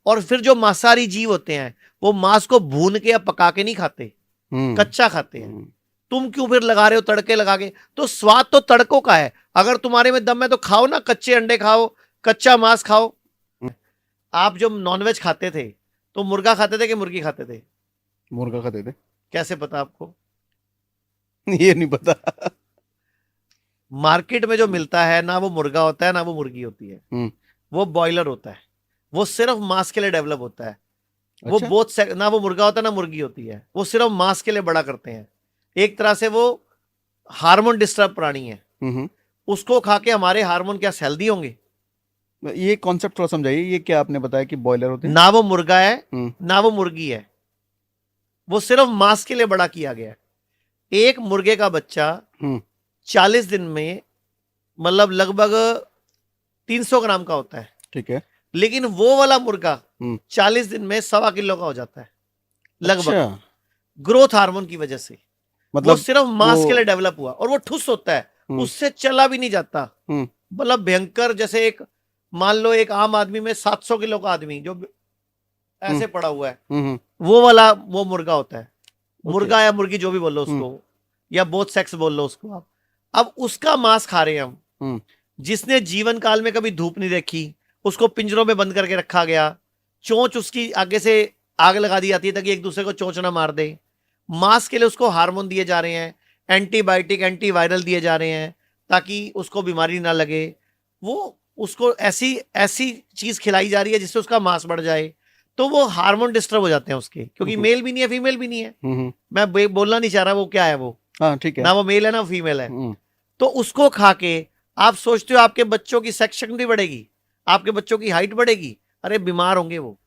और फिर जो मांसाहारी जीव होते हैं वो मांस को भून के या पका के नहीं खाते, कच्चा खाते हैं। तुम क्यों फिर लगा रहे हो तड़के लगा के? तो स्वाद तो तड़कों का है। अगर तुम्हारे में दम है तो खाओ ना, कच्चे अंडे खाओ, कच्चा मांस खाओ। आप जब नॉनवेज खाते थे तो मुर्गा खाते थे कि मुर्गी खाते थे? मुर्गा खाते थे। कैसे पता आपको? ये नहीं पता। मार्केट में जो मिलता है ना वो मुर्गा होता है ना वो मुर्गी होती है, वो बॉयलर होता है, वो सिर्फ मांस के लिए डेवलप होता है। वो अच्छा। बोथ ना वो मुर्गा होता है ना मुर्गी होती है, वो सिर्फ मांस के लिए बड़ा करते हैं। एक तरह से वो हार्मोन डिस्टर्ब प्राणी है। उसको खा के हमारे हार्मोन क्या हेल्दी होंगे? ये कॉन्सेप्ट थोड़ा समझाइए, ये क्या आपने बताया कि बॉयलर होते हैं? ना वो मुर्गा है ना वो मुर्गी है, वो सिर्फ मांस के लिए बड़ा किया गया है। एक मुर्गे का बच्चा 40 दिन में मतलब लगभग 300 ग्राम का होता है। ठीक है। लेकिन वो वाला मुर्गा 40 दिन में 1.25 किलो का हो जाता है लगभग। अच्छा। ग्रोथ हार्मोन की वजह से। वो मतलब सिर्फ मांस के वो लिए डेवलप हुआ और वो ठुस होता है, उससे चला भी नहीं जाता। मतलब भयंकर, जैसे एक मान लो एक आम आदमी में 700 किलो का आदमी जो ऐसे पड़ा हुआ है, वो वाला वो मुर्गा होता है। मुर्गा या मुर्गी जो भी बोल लो उसको, या बोथ सेक्स बोल लो उसको आप। अब उसका मांस खा रहे हैं हम। जिसने जीवन काल में कभी धूप नहीं देखी, उसको पिंजरों में बंद करके रखा गया, चोंच उसकी आगे से आग लगा दी जाती है ताकि एक दूसरे को चोंच ना मार दे। मांस के लिए उसको हार्मोन दिए जा रहे हैं, एंटीबायोटिक एंटीवायरल दिए जा रहे हैं ताकि उसको बीमारी ना लगे। वो उसको ऐसी ऐसी चीज खिलाई जा रही है जिससे उसका मांस बढ़ जाए। तो वो हार्मोन डिस्टर्ब हो जाते हैं उसके, क्योंकि मेल भी नहीं है फीमेल भी नहीं है। मैं बोलना नहीं चाह रहा वो क्या है वो। हाँ ठीक है। ना वो मेल है ना फीमेल है। तो उसको खा के आप सोचते हो आपके बच्चों की सेक्स शक्ति बढ़ेगी, आपके बच्चों की हाइट बढ़ेगी? अरे बीमार होंगे वो।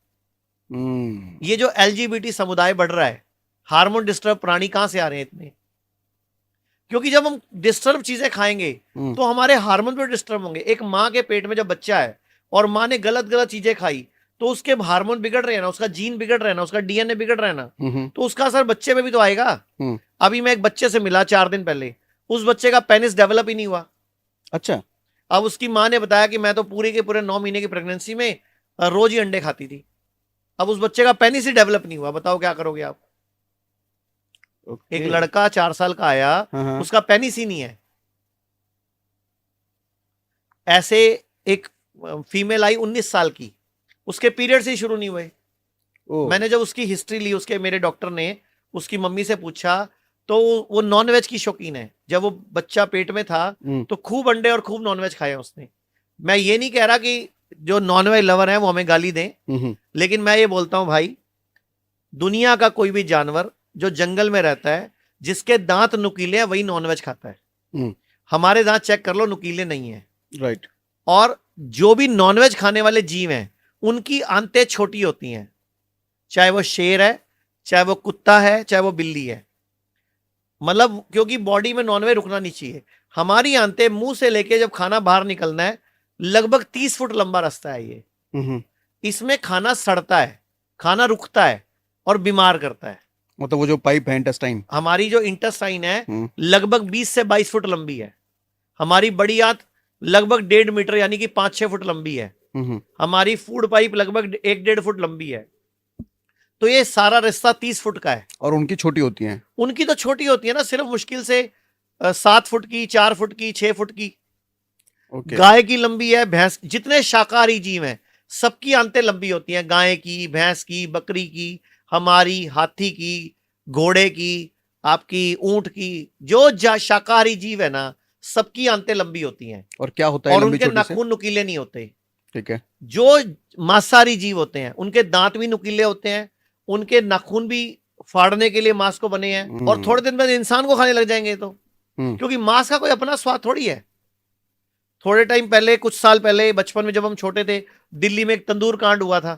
ये जो एलजीबीटी समुदाय बढ़ रहा है, हार्मोन डिस्टर्ब प्राणी कहां से आ रहे हैं इतने? क्योंकि जब हम डिस्टर्ब चीजें खाएंगे तो हमारे हार्मोन भी डिस्टर्ब होंगे। एक माँ के पेट में जब बच्चा है और माँ ने गलत गलत चीजें खाई तो उसके हार्मोन बिगड़ रहे हैं ना, उसका जीन बिगड़ रहा है ना, उसका डीएनए बिगड़ रहा है ना, तो उसका असर बच्चे पे भी तो आएगा। अभी मैं एक बच्चे से मिला 4 दिन पहले, उस बच्चे का पेनिस डेवलप ही नहीं हुआ। अच्छा। अब उसकी माँ ने बताया कि मैं तो पूरे के पूरे 9 महीने की प्रेगनेंसी में रोज ही अंडे खाती थी। अब उस बच्चे का पेनिस ही डेवलप नहीं हुआ, बताओ क्या करोगे आप? एक लड़का 4 साल का आया, उसका पेनिस ही नहीं है। ऐसे एक फीमेल आई 19 साल की, उसके पीरियड्स ही शुरू नहीं हुए। मैंने जब उसकी हिस्ट्री ली, उसके मेरे डॉक्टर ने उसकी मम्मी से पूछा तो वो नॉनवेज की शौकीन है। जब वो बच्चा पेट में था तो खूब अंडे और खूब नॉनवेज खाए उसने। मैं ये नहीं कह रहा कि जो नॉनवेज लवर है वो हमें गाली दें, लेकिन मैं ये बोलता हूं भाई, दुनिया का कोई भी जानवर जो जंगल में रहता है, जिसके दांत नुकीले हैं वही नॉनवेज खाता है। हमारे दांत चेक कर लो, नुकीले नहीं है। राइट। और जो भी नॉनवेज खाने वाले जीव हैं उनकी आंतें छोटी होती हैं, चाहे वो शेर है, चाहे वो कुत्ता है, चाहे वो बिल्ली है। मतलब क्योंकि बॉडी में नॉनवेज रुकना नहीं चाहिए। हमारी आंतें मुंह से लेके जब खाना बाहर निकलना है, लगभग 30 फुट लंबा रास्ता है ये। इसमें खाना सड़ता है, खाना रुकता है और बीमार करता है। मतलब वो जो पाइप है इंटेस्टाइन, हमारी जो इंटेस्टाइन है लगभग 20 से 22 फुट लंबी है। हमारी बड़ी आंत लगभग 1.5 मीटर यानी कि 5-6 फुट लंबी है। हमारी फूड पाइप लगभग 1-1.5 फुट लंबी है। तो ये सारा रास्ता 30 फुट का है। और उनकी छोटी होती हैं? उनकी तो छोटी होती है ना, सिर्फ मुश्किल से 7 फुट की, 4 फुट की, 6 फुट की। गाय की लंबी है, भैंस, जितने शाकाहारी जीव हैं सबकी आंतें लंबी होती हैं। गाय की, भैंस की, बकरी की, हमारी, हाथी की, घोड़े की, आपकी ऊंट की, जो शाकाहारी जीव है ना सबकी आंतें लंबी होती हैं। और क्या होता है और लंबी उनके चोटी से? नाखून नुकीले नहीं होते। ठीक है। जो मांसाहारी जीव होते हैं उनके दांत भी नुकीले होते हैं, उनके नाखून भी फाड़ने के लिए मांस को बने हैं, और थोड़े दिन बाद इंसान को खाने लग जाएंगे तो, क्योंकि मांस का कोई अपना स्वाद थोड़ी है। थोड़े टाइम पहले, कुछ साल पहले, बचपन में जब हम छोटे थे, दिल्ली में एक तंदूर कांड हुआ था।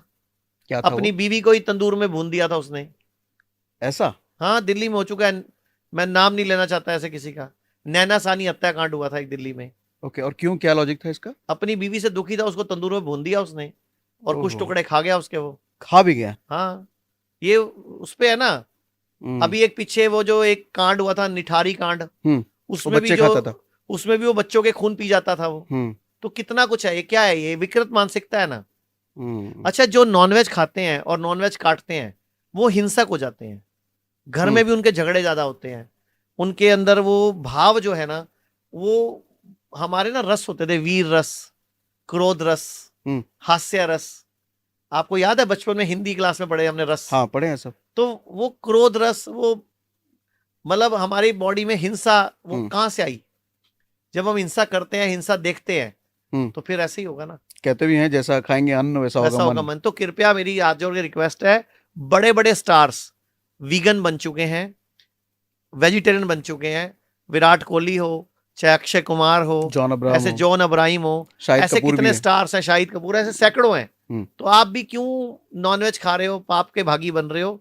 क्या था अपनी वो? बीवी को ही तंदूर में भून दिया था उसने। ऐसा? हाँ, दिल्ली में हो चुका है। मैं नाम नहीं लेना चाहता ऐसे किसी का। नैना सानी हत्याकांड हुआ था एक दिल्ली में। ओके, और क्यों, क्या लॉजिक था इसका? अपनी बीवी से दुखी था, उसको तंदूर में भून दिया उसने और कुछ टुकड़े खा गया उसके वो। खा भी गया? हाँ, ये उस पे है ना। अभी एक पीछे वो जो एक कांड हुआ था, निठारी कांड, उसमें भी जो खाता था। उसमें भी वो बच्चों के खून पी जाता था वो। तो कितना कुछ है, ये क्या है, ये विकृत मानसिकता है ना। अच्छा, जो नॉनवेज खाते हैं और नॉनवेज काटते हैं वो हिंसक हो जाते हैं, घर में भी उनके झगड़े ज्यादा होते हैं, उनके अंदर वो भाव जो है ना, वो हमारे ना रस होते थे, वीर रस, क्रोध रस, हास्य रस। आपको याद है बचपन में हिंदी क्लास में पढ़े हमने रस? हाँ, पढ़े हैं सब। तो वो क्रोध रस, वो मतलब हमारी बॉडी में हिंसा वो कहां से आई? जब हम हिंसा करते हैं, हिंसा देखते हैं, तो फिर ऐसे ही होगा ना। कहते भी हैं जैसा खाएंगे अन्न वैसा होगा मन। तो कृपया मेरी हाथ जोड़ के रिक्वेस्ट है, बड़े बड़े स्टार्स वीगन बन चुके हैं, वेजिटेरियन बन चुके हैं, विराट कोहली हो, चाहे अक्षय कुमार हो, ऐसे जॉन अब्राहिम हो, ऐसे कितने स्टार्स हैं, शाहिद कपूर, ऐसे सैकड़ों हैं। तो आप भी क्यों नॉनवेज खा रहे हो, पाप के भागी बन रहे हो?